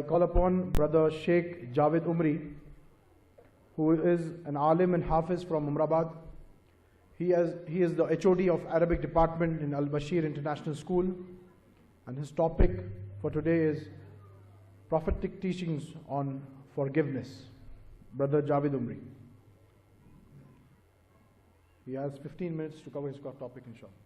I call upon Brother Sheikh Javed Umri, who is an alim and hafiz from Umrabad. He is the HOD of Arabic Department in Al-Bashir International School, and his topic for today is prophetic teachings on forgiveness. Brother Javed Umri. He has 15 minutes to cover his topic, inshallah.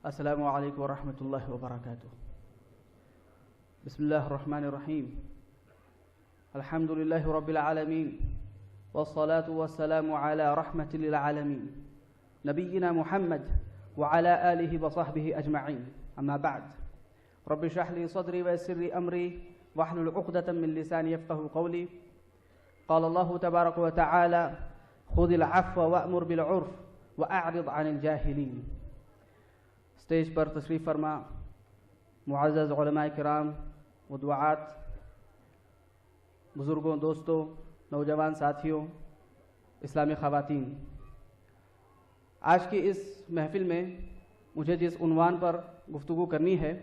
Assalamu alaikum wa rahmatullahi wa barakatuh. Bismillah ar-Rahman ar-Rahim. Alhamdulillahi rabbil alameen. Wassalatu wassalamu ala rahmatil lil alameen. Nabiyyina Muhammad wa ala alihi wa sahbihi ajma'in. Amma ba'd. Rabbi shrah li sadri wa yassir li amri wahlul 'uqdatan min lisani yafqahu qawli. Qala Allahu tabaraka wa ta'ala khudhil 'afwa wa'mur bil 'urf wa a'rid 'anil jahilin. Stage پر تشریف فرما معزز علماء کرام و دعات، بزرگوں، دوستوں، نوجوان ساتھیوں، اسلامی خواتین، آج کی اس محفل میں مجھے جس عنوان پر گفتگو کرنی ہے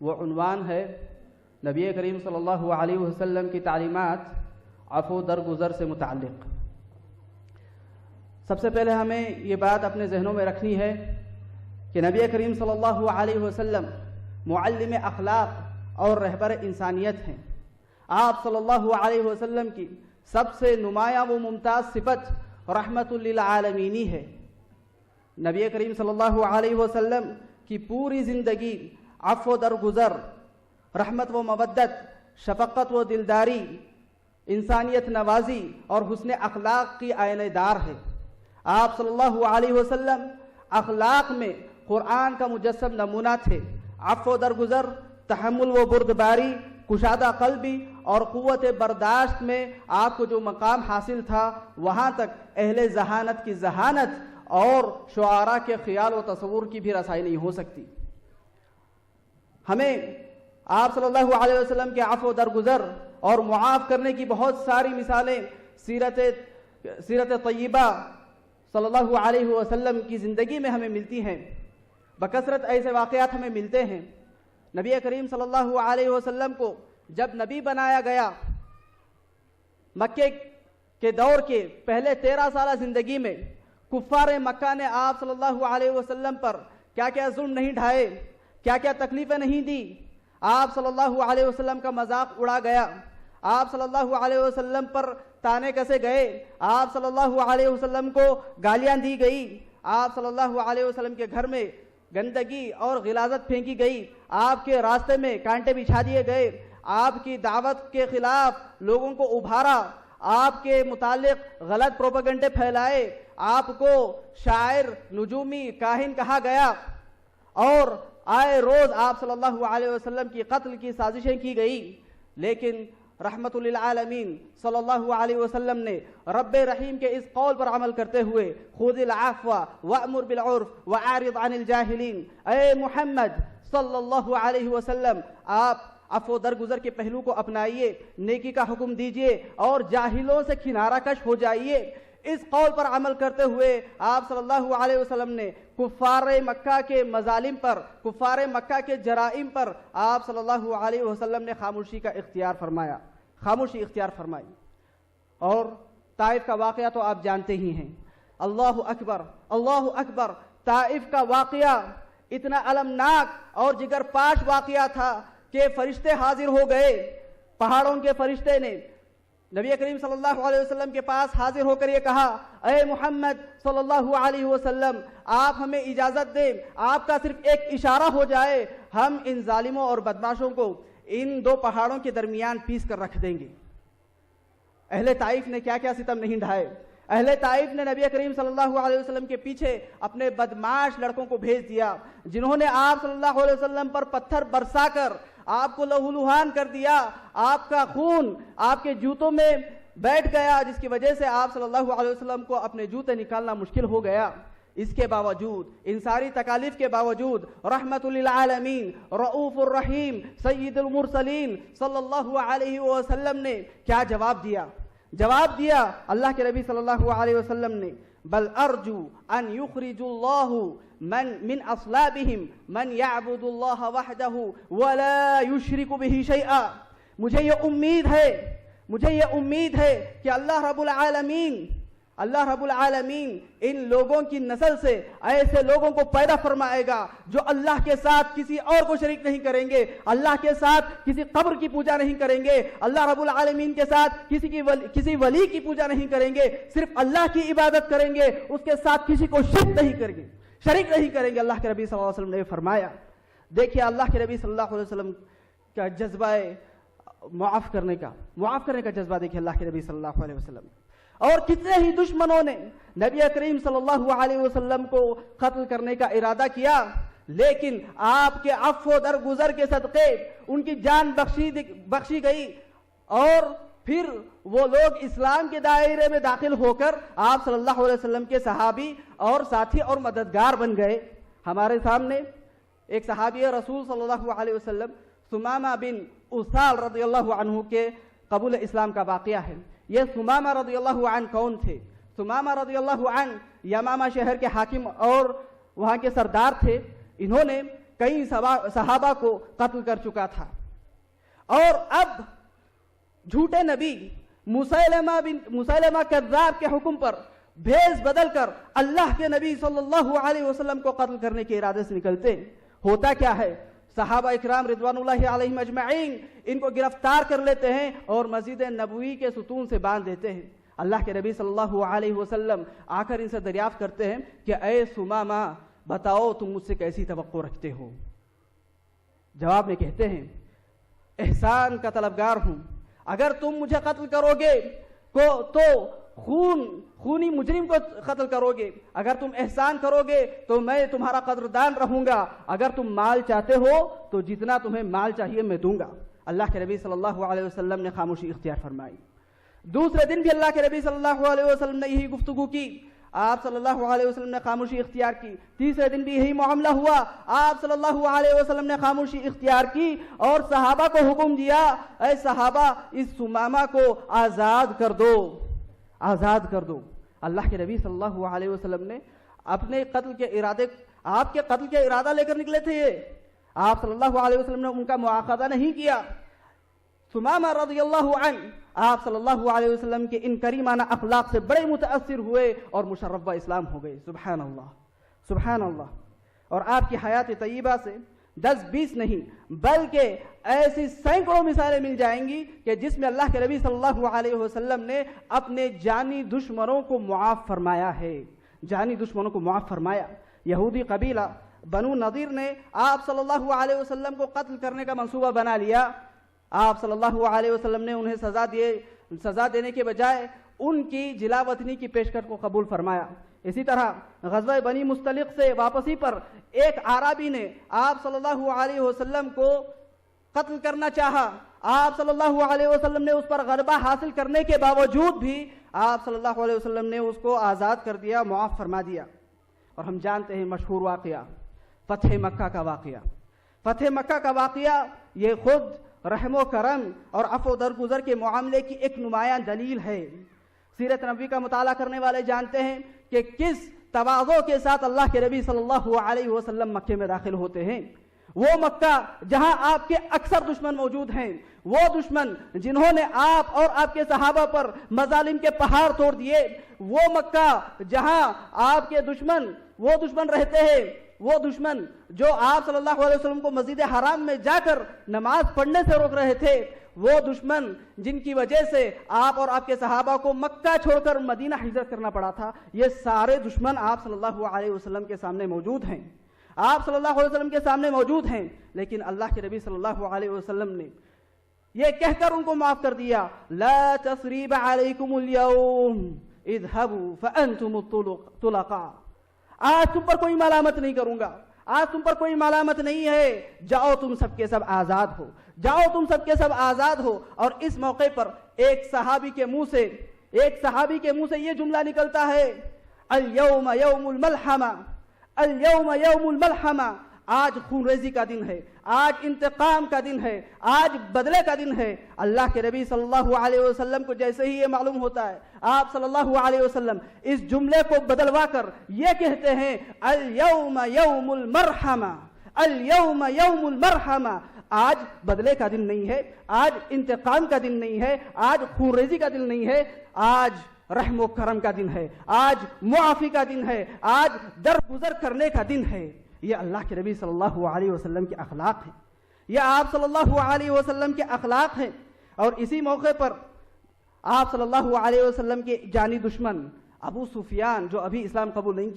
وہ عنوان ہے نبی کریم صلی اللہ علیہ وسلم کی تعلیمات عفو درگزر سے متعلق۔ سب سے پہلے ہمیں یہ بات اپنے ذہنوں میں رکھنی ہے کہ نبی کریم صلی اللہ علیہ وسلم معلم اخلاق اور رہبر انسانیت ہیں۔ آپ صلی اللہ علیہ وسلم کی سب سے نمایاں و ممتاز صفت رحمت للعالمینی ہے۔ نبی کریم صلی اللہ علیہ وسلم کی پوری زندگی عفو درگزر، رحمت و مودت، شفقت و دلداری، انسانیت نوازی اور حسن اخلاق کی آئینہ دار ہے۔ آپ صلی اللہ علیہ وسلم اخلاق میں قرآن کا مجسم نمونہ تھے۔ عفو درگزر، تحمل و بردباری، کشادہ قلبی اور قوت برداشت میں آپ کو جو مقام حاصل تھا، وہاں تک اہل ذہانت کی ذہانت اور شعراء کے خیال و تصور کی بھی رسائی نہیں ہو سکتی۔ ہمیں آپ صلی اللہ علیہ وسلم کے عفو درگزر اور معاف کرنے کی بہت ساری مثالیں سیرت طیبہ صلی اللہ علیہ وسلم کی زندگی میں ہمیں ملتی ہیں۔ بکثرت ایسے واقعات ہمیں ملتے ہیں۔ نبی کریم صلی اللہ علیہ وسلم کو جب نبی بنایا گیا، مکے کے دور کے پہلے 13 سالہ زندگی میں کفار مکہ نے آپ صلی اللہ علیہ وسلم پر کیا کیا ظلم نہیں ڈھائے، کیا کیا تکلیفیں نہیں دی۔ آپ صلی اللہ علیہ وسلم کا مذاق اڑا گیا، آپ صلی اللہ علیہ وسلم پر تانے کسے گئے، آپ صلی اللہ علیہ وسلم کو گالیاں دی گئی، آپ صلی اللہ علیہ وسلم کے گھر میں گندگی اور غلاظت پھینکی گئی، آپ کے راستے میں کانٹے بچھا دیے گئے، آپ کی دعوت کے خلاف لوگوں کو ابھارا، آپ کے متعلق غلط پروپیگنڈے پھیلائے، آپ کو شاعر، نجومی، کاہن کہا گیا، اور آئے روز آپ صلی اللہ علیہ وسلم کی قتل کی سازشیں کی گئی۔ لیکن رحمت للعالمین صلی اللہ علیہ وسلم نے رب رحیم کے اس قول پر عمل کرتے ہوئے خذ العفو وامر بالعرف واعرض عن الجاہلین، اے محمد صلی اللہ علیہ وسلم، آپ عفو درگزر کے پہلو کو اپنائیے، نیکی کا حکم دیجئے اور جاہلوں سے کنارہ کش ہو جائیے۔ اس قول پر عمل کرتے ہوئے آپ صلی اللہ علیہ وسلم نے کفار مکہ کے مظالم پر، کفار مکہ کے جرائم پر آپ صلی اللہ علیہ وسلم نے خاموشی کا اختیار فرمایا، خاموشی اختیار فرمائی۔ اور طائف کا واقعہ تو آپ جانتے ہی ہیں۔ اللہ اکبر، اللہ اکبر، طائف کا واقعہ اتنا المناک اور جگر پاش واقعہ تھا کہ فرشتے حاضر ہو گئے، پہاڑوں کے فرشتے نے نبی کریم صلی اللہ علیہ وسلم کے پاس حاضر ہو کر یہ کہا، اے محمد صلی اللہ علیہ وسلم، آپ ہمیں اجازت دیں، آپ کا صرف ایک اشارہ ہو جائے، ہم ان ظالموں اور بدماشوں کو ان دو پہاڑوں کے درمیان پیس کر رکھ دیں گے۔ اہل طائف نے کیا کیا ستم نہیں ڈھائے۔ اہل طائف نے نبی کریم صلی اللہ علیہ وسلم کے پیچھے اپنے بدماش لڑکوں کو بھیج دیا، جنہوں نے آپ صلی اللہ علیہ وسلم پر پتھر برسا کر آپ کو لہولہان کر دیا، آپ کا خون آپ کے جوتوں میں بیٹھ گیا، جس کی وجہ سے آپ صلی اللہ علیہ وسلم کو اپنے جوتے نکالنا مشکل ہو گیا۔ اس کے باوجود، ان ساری تکالیف کے باوجود، رحمت للعالمین، رؤوف الرحیم، سید المرسلین صلی اللہ علیہ وسلم نے کیا جواب دیا؟ جواب دیا اللہ کے نبی صلی اللہ علیہ وسلم نے، بل ارجو ان یخرج اللہ من اصلابہم من یعبد اللہ وحدہ ولا یشرک بہ شیئا. مجھے یہ امید ہے کہ اللہ رب العالمین ان لوگوں کی نسل سے ایسے لوگوں کو پیدا فرمائے گا جو اللہ کے ساتھ کسی اور کو شریک نہیں کریں گے, اللہ کے ساتھ کسی قبر کی پوجا نہیں کریں گے, اللہ رب العالمین کے ساتھ کسی ولی کی پوجا نہیں کریں گے, صرف اللہ کی عبادت کریں گے, اس کے ساتھ کسی کو شرک نہیں کریں گے. اللہ کے نبی صلی اللہ علیہ وسلم نے فرمایا. دیکھیے اللہ کے نبی صلی اللہ علیہ وسلم کا جذبہ معاف کرنے کا جذبہ دیکھیے اللہ کے نبی صلی اللہ علیہ وسلم. اور کتنے ہی دشمنوں نے نبی کریم صلی اللہ علیہ وسلم کو قتل کرنے کا ارادہ کیا, لیکن آپ کے عفو درگزر کے صدقے ان کی جان بخشی گئی, اور پھر وہ لوگ اسلام کے دائرے میں داخل ہو کر آپ صلی اللہ علیہ وسلم کے صحابی اور ساتھی اور مددگار بن گئے. ہمارے سامنے ایک صحابی رسول صلی اللہ علیہ وسلم ثمامہ بن اسال رضی اللہ عنہ کے قبول اسلام کا واقعہ ہے. یہ ثمامہ رضی اللہ عنہ کون تھے؟ ثمامہ رضی اللہ عنہ یمامہ شہر کے حاکم اور وہاں کے سردار تھے. انہوں نے کئی صحابہ کو قتل کر چکا تھا, اور اب جھوٹے نبی مسیلمہ کذاب کے حکم پر بھیس بدل کر اللہ کے نبی صلی اللہ علیہ وسلم کو قتل کرنے کے ارادے سے نکلتے. ہوتا کیا ہے, صحابہ اکرام رضوان اللہ علیہم اجمعین ان کو گرفتار کر لیتے ہیں اور مسجد نبوی کے ستون سے باندھ دیتے ہیں. اللہ کے نبی صلی اللہ علیہ وسلم آ کر ان سے دریافت کرتے ہیں کہ اے ثمامہ بتاؤ تم مجھ سے کیسی توقع رکھتے ہو؟ جواب میں کہتے ہیں احسان کا طلبگار ہوں, اگر تم مجھے قتل کرو گے تو خونی مجرم کو قتل کرو گے, اگر تم احسان کرو گے تو میں تمہارا قدردان رہوں گا, اگر تم مال چاہتے ہو تو جتنا تمہیں مال چاہیے میں دوں گا. اللہ کے نبی صلی اللہ علیہ وسلم نے خاموشی اختیار فرمائی. دوسرے دن بھی اللہ کے نبی صلی اللہ علیہ وسلم نے یہی گفتگو کی, آپ صلی اللہ علیہ وسلم نے خاموشی اختیار کی. تیسرے دن بھی یہی معاملہ ہوا, آپ صلی اللہ علیہ وسلم نے خاموشی اختیار کی اور صحابہ کو حکم دیا اے صحابہ اس ثمامہ کو آزاد کر دو. اللہ کے نبی صلی اللہ علیہ وسلم نے اپنے قتل کے ارادے, آپ کے قتل کے ارادہ لے کر نکلے تھے, آپ صلی اللہ علیہ وسلم نے ان کا مواخذہ نہیں کیا. ثمامہ رضی اللہ عنہ آپ صلی اللہ علیہ وسلم کے ان کریمانہ اخلاق سے بڑے متاثر ہوئے اور مشرف اسلام ہو گئے. سبحان اللہ. اور آپ کی حیات طیبہ سے 10-20 نہیں بلکہ ایسی سینکڑوں مثالیں مل جائیں گی کہ جس میں اللہ کے نبی صلی اللہ علیہ وسلم نے اپنے جانی دشمنوں کو معاف فرمایا. یہودی قبیلہ بنو نضیر نے آپ صلی اللہ علیہ وسلم کو قتل کرنے کا منصوبہ بنا لیا. آپ صلی اللہ علیہ وسلم نے انہیں سزا دینے کے بجائے ان کی جلا وطنی کی پیشکش کو قبول فرمایا. اسی طرح غزوہ بنی مستلق سے واپسی پر ایک عربی نے آپ صلی اللہ علیہ وسلم کو قتل کرنا چاہا. آپ صلی اللہ علیہ وسلم نے اس پر غلبہ حاصل کرنے کے باوجود بھی آپ صلی اللہ علیہ وسلم نے اس کو آزاد کر دیا, معاف فرما دیا. اور ہم جانتے ہیں مشہور واقعہ فتح مکہ کا واقعہ یہ خود رحم و کرم اور عفو درگزر کے معاملے کی ایک نمایاں دلیل ہے. سیرت نبوی کا مطالعہ کرنے والے جانتے ہیں کہ کس تواضع کے ساتھ اللہ کے نبی صلی اللہ علیہ وسلم مکے میں داخل ہوتے ہیں. وہ مکہ جہاں آپ کے اکثر دشمن موجود ہیں, وہ دشمن جنہوں نے آپ اور آپ کے صحابہ پر مظالم کے پہاڑ توڑ دیے, وہ مکہ جہاں آپ کے دشمن رہتے ہیں, وہ دشمن جو آپ صلی اللہ علیہ وسلم کو مسجد حرام میں جا کر نماز پڑھنے سے روک رہے تھے, وہ دشمن جن کی وجہ سے آپ اور آپ کے صحابہ کو مکہ چھوڑ کر مدینہ ہجرت کرنا پڑا تھا, یہ سارے دشمن آپ صلی اللہ علیہ وسلم کے سامنے موجود ہیں. آپ صلی اللہ علیہ وسلم کے سامنے موجود ہیں, لیکن اللہ کے نبی صلی اللہ علیہ وسلم نے یہ کہہ کر ان کو معاف کر دیا, لا تثریب علیکم اليوم اذهبوا فانتم الطلقاء. آج تم پر کوئی ملامت نہیں کروں گا, آج تم پر کوئی ملامت نہیں ہے, جاؤ تم سب کے سب آزاد ہو. اور اس موقع پر ایک صحابی کے منہ سے یہ جملہ نکلتا ہے, اليوم یوم الملحمہ, آج خون ریزی کا دن ہے، آج انتقام کا دن ہے، آج بدلے کا دن ہے۔ اللہ کے نبی صلی اللہ علیہ وسلم کو جیسے ہی یہ معلوم ہوتا ہے، آپ صلی اللہ علیہ وسلم اس جملے کو بدلوا کر یہ کہتے ہیں الیوم یوم المرحمہ، الیوم یوم المرحمہ، آج بدلے کا دن نہیں ہے، آج انتقام کا دن نہیں ہے، آج خون ریزی کا دن نہیں ہے، آج رحم و کرم کا دن ہے، آج معافی کا دن ہے، آج درگزر کرنے کا دن ہے۔ یہ اللہ کے نبی صلی اللہ علیہ وسلم کے اخلاق ہیں، یہ آپ صلی اللہ علیہ وسلم کے اخلاق ہیں۔ اور اسی موقع پر آپ صلی اللہ علیہ وسلم کے جانی دشمن ابو سفیان، جو ابھی اسلام قبول نہیں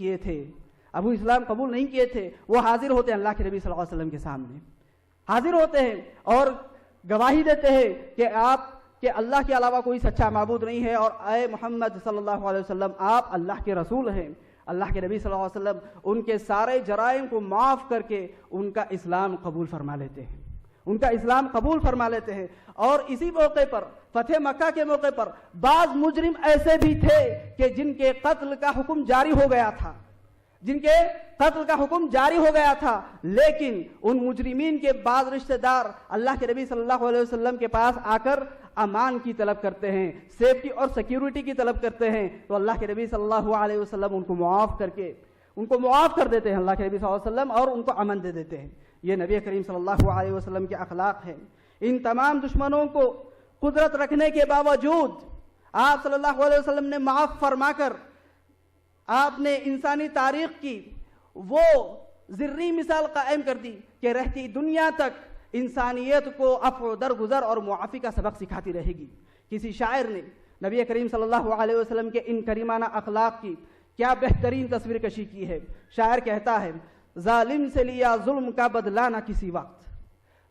کیے تھے، وہ حاضر ہوتے ہیں اللہ کے نبی صلی اللہ علیہ وسلم کے سامنے، حاضر ہوتے ہیں اور گواہی دیتے ہیں کہ اللہ کے علاوہ کوئی سچا معبود نہیں ہے، اور اے محمد صلی اللہ علیہ وسلم آپ اللہ کے رسول ہیں۔ اللہ کے نبی صلی اللہ علیہ وسلم ان کے سارے جرائم کو معاف کر کے ان کا اسلام قبول فرما لیتے ہیں، اور اسی موقع پر فتح مکہ کے موقع پر بعض مجرم ایسے بھی تھے کہ جن کے قتل کا حکم جاری ہو گیا تھا، لیکن ان مجرمین کے بعض رشتہ دار اللہ کے نبی صلی اللہ علیہ وسلم کے پاس آ کر امان کی طلب کرتے ہیں، سیفٹی اور سیکیورٹی کی طلب کرتے ہیں، تو اللہ کے نبی صلی اللہ علیہ وسلم ان کو معاف کر دیتے ہیں اللہ کے نبی صلی اللہ علیہ وسلم، اور ان کو امن دے دیتے ہیں۔ یہ نبی کریم صلی اللہ علیہ وسلم کے اخلاق ہیں۔ ان تمام دشمنوں کو قدرت رکھنے کے باوجود آپ صلی اللہ علیہ وسلم نے معاف فرما کر آپ نے انسانی تاریخ کی وہ ذری مثال قائم کر دی کہ رہتی دنیا تک انسانیت کو عفو، درگزر اور معافی کا سبق سکھاتی رہے گی۔ کسی شاعر نے نبی کریم صلی اللہ علیہ وسلم کے ان کریمانہ اخلاق کی کیا بہترین تصویر کشی کی ہے۔ شاعر کہتا ہے ظالم سے لیا ظلم کا بدلہ نہ کسی وقت،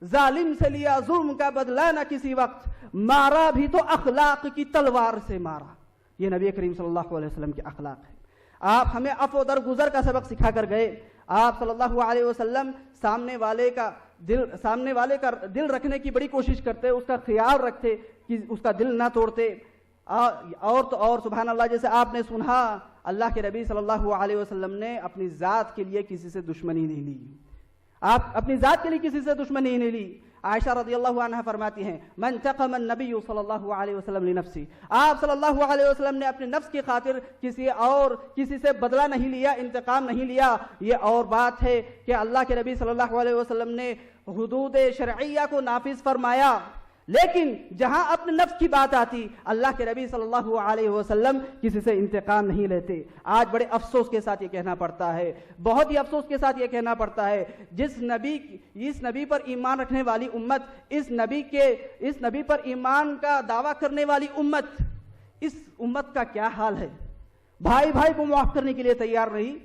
ظالم سے لیا ظلم کا بدلہ نہ کسی وقت، مارا بھی تو اخلاق کی تلوار سے مارا۔ یہ نبی کریم صلی اللہ علیہ وسلم کے اخلاق ہیں۔ آپ ہمیں عفو درگزر کا سبق سکھا کر گئے۔ آپ صلی اللہ علیہ وسلم سامنے والے کا دل رکھنے کی بڑی کوشش کرتے، اس کا خیال رکھتے کہ اس کا دل نہ توڑتے۔ اور تو اور سبحان اللہ، جیسے آپ نے سنا اللہ کے نبی صلی اللہ علیہ وسلم نے اپنی ذات کے لیے کسی سے دشمنی نہیں لی، آپ اپنی ذات کے لیے کسی سے دشمنی نہیں لی۔ عائشہ رضی اللہ عنہ فرماتی ہیں من تقم النبی صلی اللہ علیہ وسلم لنفسی، آپ صلی اللہ علیہ وسلم نے اپنے نفس کی خاطر کسی سے بدلہ نہیں لیا، انتقام نہیں لیا۔ یہ اور بات ہے کہ اللہ کے نبی صلی اللہ علیہ وسلم نے حدود شرعیہ کو نافذ فرمایا، لیکن جہاں اپنے نفس کی بات آتی اللہ کے نبی صلی اللہ علیہ وسلم کسی سے انتقام نہیں لیتے۔ آج بڑے افسوس کے ساتھ یہ کہنا پڑتا ہے، بہت ہی افسوس کے ساتھ یہ کہنا پڑتا ہے، اس نبی پر ایمان رکھنے والی امت، اس نبی پر ایمان کا دعویٰ کرنے والی امت، اس امت کا کیا حال ہے؟ بھائی بھائی کو معاف کرنے کے لیے تیار نہیں،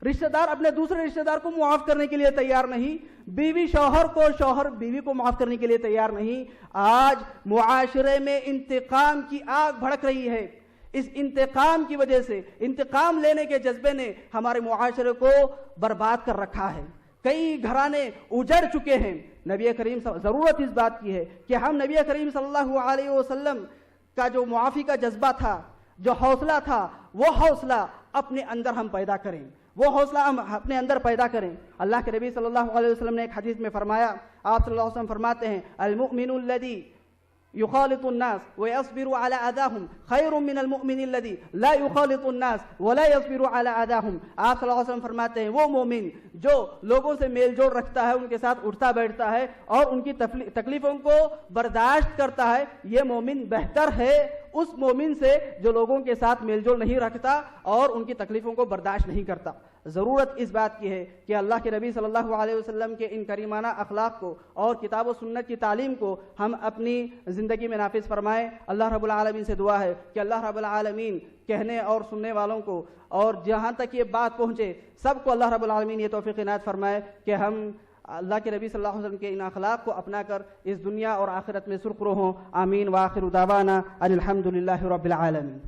رشتہ دار اپنے دوسرے رشتہ دار کو معاف کرنے کے لیے تیار نہیں، بیوی شوہر بیوی کو معاف کرنے کے لیے تیار نہیں۔ آج معاشرے میں انتقام کی آگ بھڑک رہی ہے۔ اس انتقام کی وجہ سے، انتقام لینے کے جذبے نے ہمارے معاشرے کو برباد کر رکھا ہے۔ کئی گھرانے اجڑ چکے ہیں۔ ضرورت اس بات کی ہے کہ ہم نبی کریم صلی اللہ علیہ وسلم کا جو معافی کا جذبہ تھا، جو حوصلہ تھا، وہ حوصلہ اپنے اندر ہم پیدا کریں، اللہ کے نبی صلی اللہ علیہ وسلم نے ایک حدیث میں فرمایا، آپ صلی اللہ علیہ وسلم فرماتے ہیں المؤمن الذي يخالط الناس ويصبر على اذاهم خير من المؤمن الذي لا يخالط الناس ولا يصبر على اذاهم۔ آپ صلی اللہ علیہ وسلم فرماتے ہیں وہ مومن جو لوگوں سے میل جول رکھتا ہے، ان کے ساتھ اٹھتا بیٹھتا ہے اور ان کی تکلیفوں کو برداشت کرتا ہے، یہ مومن بہتر ہے اس مومن سے جو لوگوں کے ساتھ میل جول نہیں رکھتا اور ان کی تکلیفوں کو برداشت نہیں کرتا۔ ضرورت اس بات کی ہے کہ اللہ کے نبی صلی اللہ علیہ وسلم کے ان کریمانہ اخلاق کو اور کتاب و سنت کی تعلیم کو ہم اپنی زندگی میں نافذ فرمائیں۔ اللہ رب العالمین سے دعا ہے کہ اللہ رب العالمین کہنے اور سننے والوں کو اور جہاں تک یہ بات پہنچے سب کو اللہ رب العالمین یہ توفیق عنایت فرمائے کہ ہم اللہ کے نبی صلی اللہ علیہ وسلم کے ان اخلاق کو اپنا کر اس دنیا اور آخرت میں سرخرو ہوں۔ آمین۔ وآخر دعوانا ان الحمد للہ رب العالمین۔